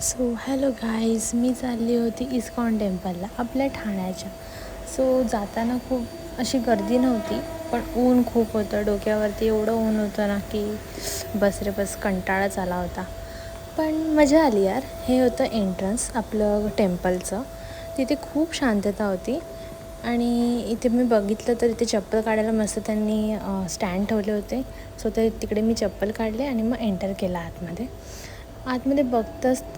So hello guys, मी चालली होती ISKCON टेम्पलला आपल्या ठाण्याच्या. सो जाताना खूप अशी गर्दी नव्हती, पण ऊन खूप होतं डोक्यावरती. एवढं ऊन होतं ना की बस रे बस, कंटाळाच आला होता. पण मजा आली यार. हे होतं एंट्रन्स आपलं टेम्पलचं. तिथे खूप शांतता होती आणि इथे मी बघितलं तर इथे चप्पल काढायला मस्त त्यांनी स्टँड ठेवले होते. सो ते तिकडे मी चप्पल काढले आणि मग एंटर केला आतमध्ये.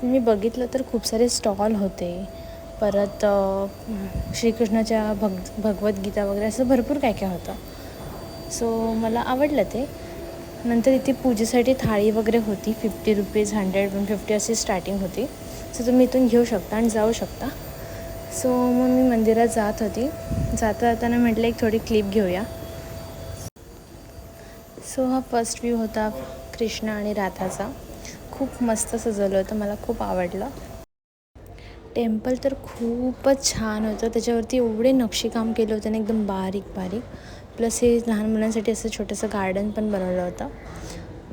मी बघितलं तर खूप सारे स्टॉल होते. परत श्रीकृष्णाच्या भगवद्गीता वगैरे असं भरपूर काय काय होतं. सो मला आवडलं ते. नंतर इथे पूजेसाठी थाळी वगैरे होती. ₹50, 100, 150 अशी स्टार्टिंग होती. सो तुम्ही इथून घेऊ शकता आणि जाऊ शकता. सो मग मी मंदिरात जात होती. जाताना म्हटलं एक थोडी क्लिप घेऊया. सो हा फर्स्ट व्ह्यू होता कृष्ण आणि राधाचा. खूप मस्त सजवलं होतं, मला खूप आवडलं. टेम्पल तर खूपच छान होतं. त्याच्यावरती एवढे नक्षीकाम केलं होतं ना, एकदम बारीक बारीक. प्लस हे लहान मुलांसाठी असं छोटंसं गार्डन पण बनवलं होतं.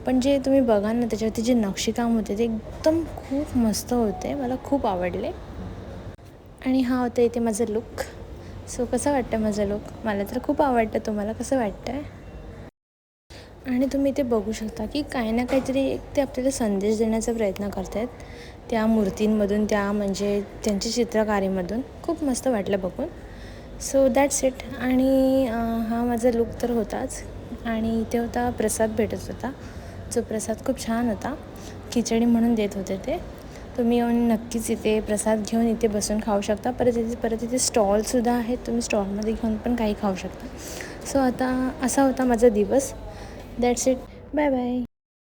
पण जे तुम्ही बघाल ना, त्याच्यावरती जे नक्षीकाम होते ते एकदम खूप मस्त होते. मला खूप आवडले. आणि हा होता इथे माझा लुक. सो कसं वाटतं माझा लुक? मला तर खूप आवडतं. तुम्हाला कसं वाटतं आहे? आणि तुम्ही इथे बघू शकता की काही ना काहीतरी एक ते आपल्याला संदेश देण्याचा प्रयत्न करत आहेत त्या मूर्तींमधून, त्या म्हणजे त्यांच्या चित्रकारीमधून. खूप मस्त वाटलं बघून. So that's it. आणि हा माझा लुक तर होताच. आणि इथे होता प्रसाद भेटत होता, जो प्रसाद खूप छान होता. खिचडी म्हणून देत होते ते. तुम्ही येऊन नक्कीच इथे प्रसाद घेऊन इथे बसून खाऊ शकता. परत इथे स्टॉलसुद्धा आहेत. तुम्ही स्टॉलमध्ये घेऊन पण काही खाऊ शकता. सो आता असा होता माझा दिवस. That's it. Bye bye.